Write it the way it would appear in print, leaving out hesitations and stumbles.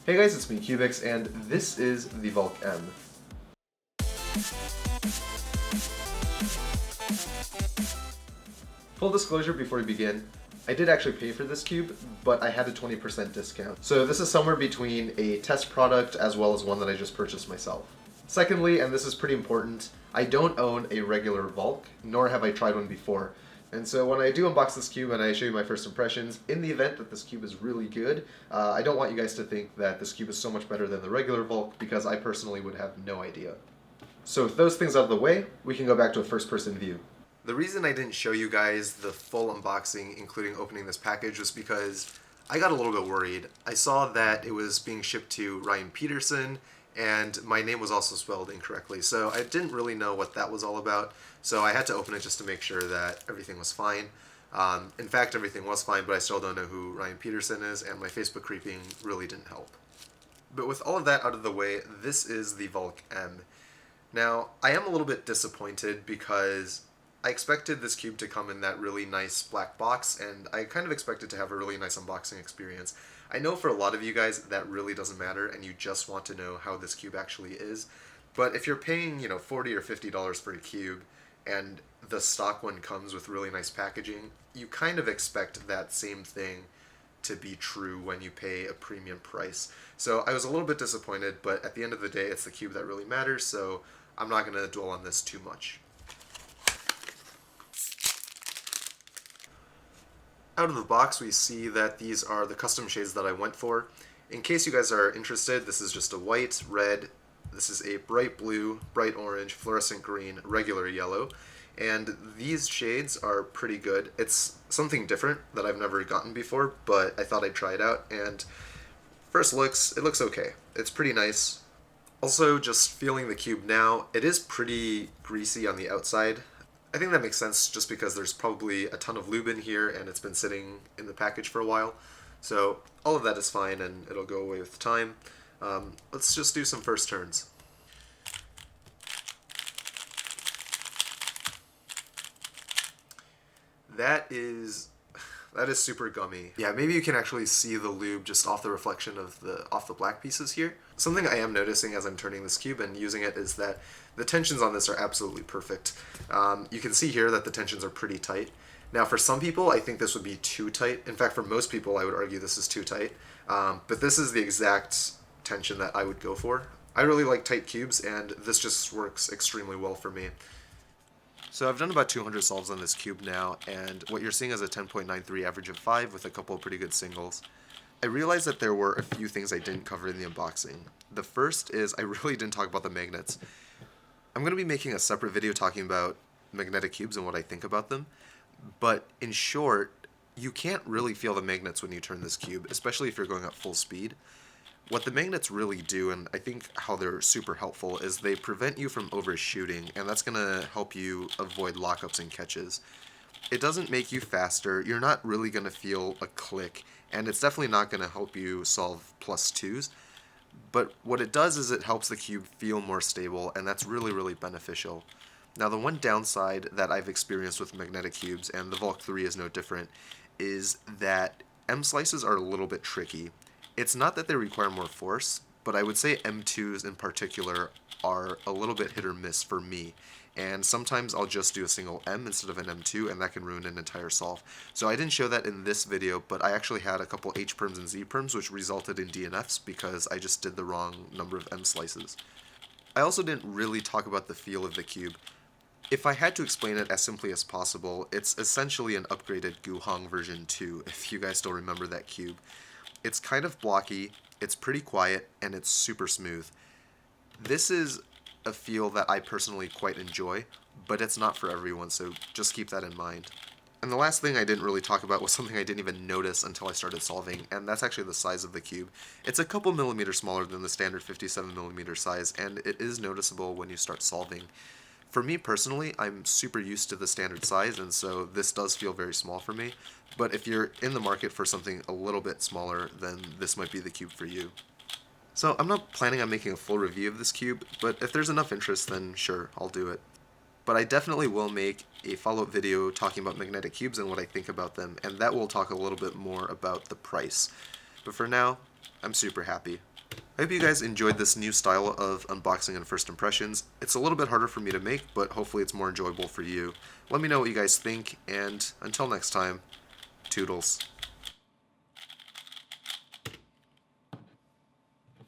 Hey guys, it's me, cyoubx, and this is the Valk M. Full disclosure before we begin, I did actually pay for this cube, but I had a 20% discount. So this is somewhere between a test product as well as one that I just purchased myself. Secondly, and this is pretty important, I don't own a regular Valk, nor have I tried one before. And so when I do unbox this cube and I show you my first impressions, in the event that this cube is really good, I don't want you guys to think that this cube is so much better than the regular Valk, because I personally would have no idea. So with those things out of the way, we can go back to a first-person view. The reason I didn't show you guys the full unboxing, including opening this package, was because I got a little bit worried. I saw that it was being shipped to Ryan Peterson, and my name was also spelled incorrectly, so I didn't really know what that was all about, so I had to open it just to make sure that everything was fine. In fact, everything was fine, but I still don't know who Ryan Peterson is, and my Facebook creeping really didn't help. But with all of that out of the way, this is the Valk M. Now, I am a little bit disappointed because I expected this cube to come in that really nice black box, and I kind of expected to have a really nice unboxing experience. I know for a lot of you guys that really doesn't matter and you just want to know how this cube actually is, but if you're paying, $40 or $50 for a cube and the stock one comes with really nice packaging, you kind of expect that same thing to be true when you pay a premium price. So I was a little bit disappointed, but at the end of the day, it's the cube that really matters, so I'm not going to dwell on this too much. Out of the box, we see that these are the custom shades that I went for. In case you guys are interested, this is just a white, red, this is a bright blue, bright orange, fluorescent green, regular yellow, and these shades are pretty good. It's something different that I've never gotten before, but I thought I'd try it out, and first looks, it looks okay. It's pretty nice. Also, just feeling the cube now, it is pretty greasy on the outside. I think that makes sense just because there's probably a ton of lube in here and it's been sitting in the package for a while. So all of that is fine and it'll go away with time. Let's just do some first turns. That is super gummy. Yeah, maybe you can actually see the lube just off the reflection of off the black pieces here. Something I am noticing as I'm turning this cube and using it is that the tensions on this are absolutely perfect. You can see here that the tensions are pretty tight. Now for some people, I think this would be too tight. In fact, for most people, I would argue this is too tight. But this is the exact tension that I would go for. I really like tight cubes, and this just works extremely well for me. So I've done about 200 solves on this cube now, and what you're seeing is a 10.93 average of 5 with a couple of pretty good singles. I realized that there were a few things I didn't cover in the unboxing. The first is I really didn't talk about the magnets. I'm going to be making a separate video talking about magnetic cubes and what I think about them, but in short, you can't really feel the magnets when you turn this cube, especially if you're going at full speed. What the magnets really do, and I think how they're super helpful, is they prevent you from overshooting, and that's going to help you avoid lockups and catches. It doesn't make you faster, you're not really going to feel a click, and it's definitely not going to help you solve +2s, but what it does is it helps the cube feel more stable, and that's really, really beneficial. Now the one downside that I've experienced with magnetic cubes, and the Valk 3 is no different, is that M slices are a little bit tricky. It's not that they require more force, but I would say M2s in particular are a little bit hit or miss for me. And sometimes I'll just do a single M instead of an M2, and that can ruin an entire solve. So I didn't show that in this video, but I actually had a couple H-perms and Z-perms, which resulted in DNFs because I just did the wrong number of M slices. I also didn't really talk about the feel of the cube. If I had to explain it as simply as possible, it's essentially an upgraded Guhong version 2, if you guys still remember that cube. It's kind of blocky, it's pretty quiet, and it's super smooth. This is a feel that I personally quite enjoy, but it's not for everyone, so just keep that in mind. And the last thing I didn't really talk about was something I didn't even notice until I started solving, and that's actually the size of the cube. It's a couple millimeters smaller than the standard 57mm size, and it is noticeable when you start solving. For me personally, I'm super used to the standard size, and so this does feel very small for me, but if you're in the market for something a little bit smaller, then this might be the cube for you. So I'm not planning on making a full review of this cube, but if there's enough interest, then sure, I'll do it. But I definitely will make a follow-up video talking about magnetic cubes and what I think about them, and that will talk a little bit more about the price. But for now, I'm super happy. I hope you guys enjoyed this new style of unboxing and first impressions. It's a little bit harder for me to make, but hopefully it's more enjoyable for you. Let me know what you guys think, and until next time, toodles.